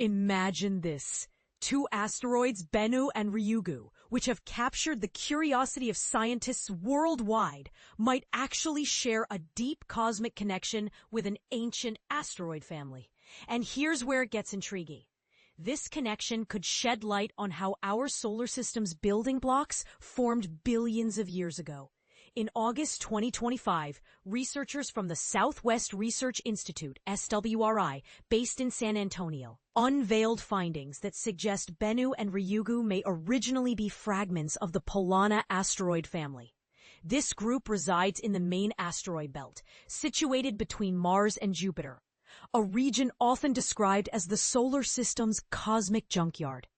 Imagine this. Two asteroids, Bennu and Ryugu, which have captured the curiosity of scientists worldwide, might actually share a deep cosmic connection with an ancient asteroid family. And here's where it gets intriguing. This connection could shed light on how our solar system's building blocks formed billions of years ago. In August 2025, researchers from the Southwest Research Institute, SwRI, based in San Antonio, unveiled findings that suggest Bennu and Ryugu may originally be fragments of the Polana asteroid family. This group resides in the main asteroid belt, situated between Mars and Jupiter, a region often described as the solar system's cosmic junkyard.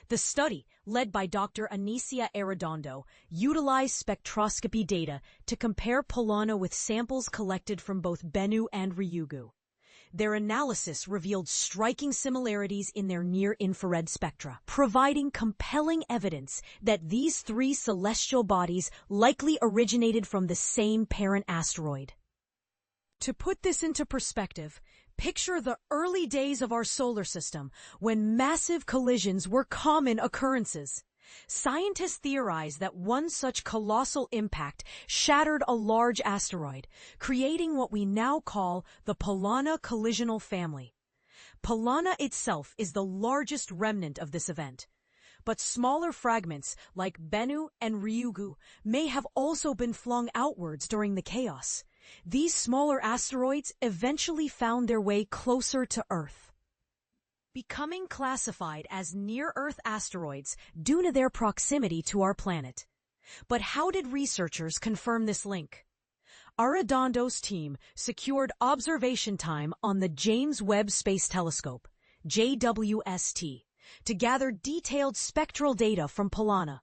The study, led by Dr. Anicia Arredondo, utilized spectroscopy data to compare Polana with samples collected from both Bennu and Ryugu. Their analysis revealed striking similarities in their near-infrared spectra, providing compelling evidence that these three celestial bodies likely originated from the same parent asteroid. To put this into perspective, picture the early days of our solar system when massive collisions were common occurrences. Scientists theorize that one such colossal impact shattered a large asteroid, creating what we now call the Polana collisional family. Polana itself is the largest remnant of this event, but smaller fragments like Bennu and Ryugu may have also been flung outwards during the chaos. These smaller asteroids eventually found their way closer to Earth, becoming classified as near-Earth asteroids due to their proximity to our planet. But how did researchers confirm this link? Arredondo's team secured observation time on the James Webb Space Telescope, JWST, to gather detailed spectral data from Polana.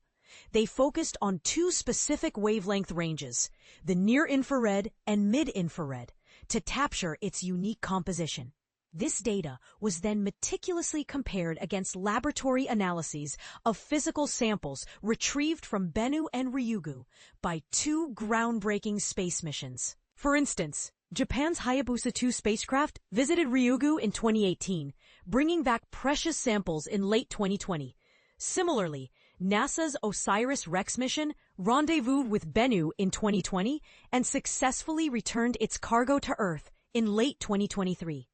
They focused on two specific wavelength ranges, the near-infrared and mid-infrared, to capture its unique composition. This data was then meticulously compared against laboratory analyses of physical samples retrieved from Bennu and Ryugu by two groundbreaking space missions. For instance, Japan's Hayabusa2 spacecraft visited Ryugu in 2018, bringing back precious samples in late 2020. Similarly, NASA's OSIRIS-REx mission rendezvoused with Bennu in 2020 and successfully returned its cargo to Earth in late 2023.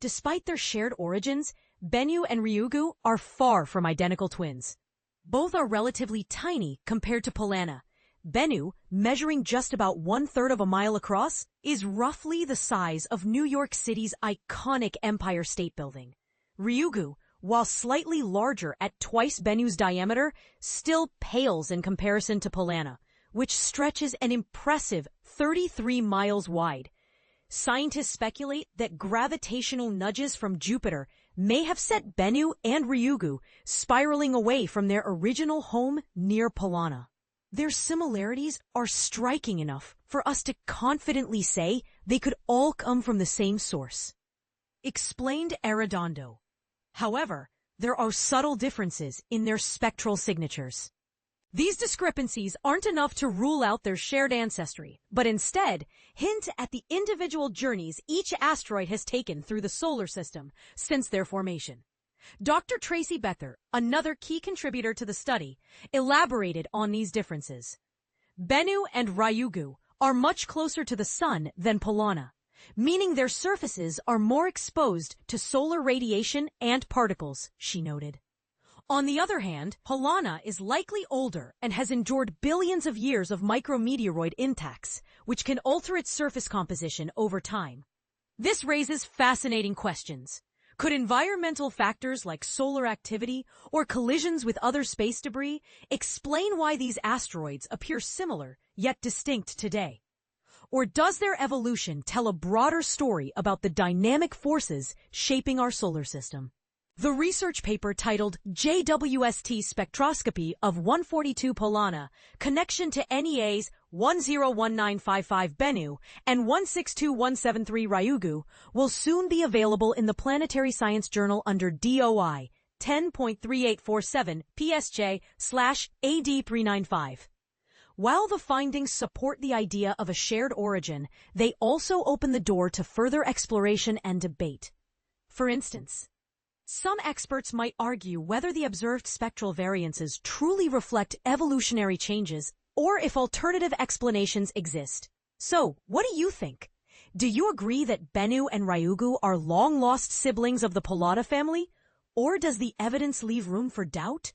Despite their shared origins, Bennu and Ryugu are far from identical twins. Both are relatively tiny compared to Polana. Bennu, measuring just about 1/3 of a mile across, is roughly the size of New York City's iconic Empire State Building. Ryugu, while slightly larger at twice Bennu's diameter, still pales in comparison to Polana, which stretches an impressive 33 miles wide. Scientists speculate that gravitational nudges from Jupiter may have set Bennu and Ryugu spiraling away from their original home near Polana. Their similarities are striking enough for us to confidently say they could all come from the same source, explained Arredondo. However, there are subtle differences in their spectral signatures. These discrepancies aren't enough to rule out their shared ancestry, but instead hint at the individual journeys each asteroid has taken through the solar system since their formation. Dr. Tracy Becker, another key contributor to the study, elaborated on these differences. Bennu and Ryugu are much closer to the Sun than Polana, meaning their surfaces are more exposed to solar radiation and particles, she noted. On the other hand, Polana is likely older and has endured billions of years of micrometeoroid impacts, which can alter its surface composition over time. This raises fascinating questions. Could environmental factors like solar activity or collisions with other space debris explain why these asteroids appear similar yet distinct today? Or does their evolution tell a broader story about the dynamic forces shaping our solar system? The research paper titled JWST Spectroscopy of 142 Polana, Connection to NEA's 101955 Bennu and 162173 Ryugu will soon be available in the Planetary Science Journal under DOI 10.3847 PSJ/AD395. While the findings support the idea of a shared origin, they also open the door to further exploration and debate. For instance, Some experts might argue whether the observed spectral variances truly reflect evolutionary changes or if alternative explanations exist. So, what do you think? Do you agree that Bennu and Ryugu are long-lost siblings of the Polana family? Or does the evidence leave room for doubt?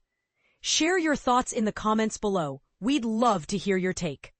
Share your thoughts in the comments below. We'd love to hear your take.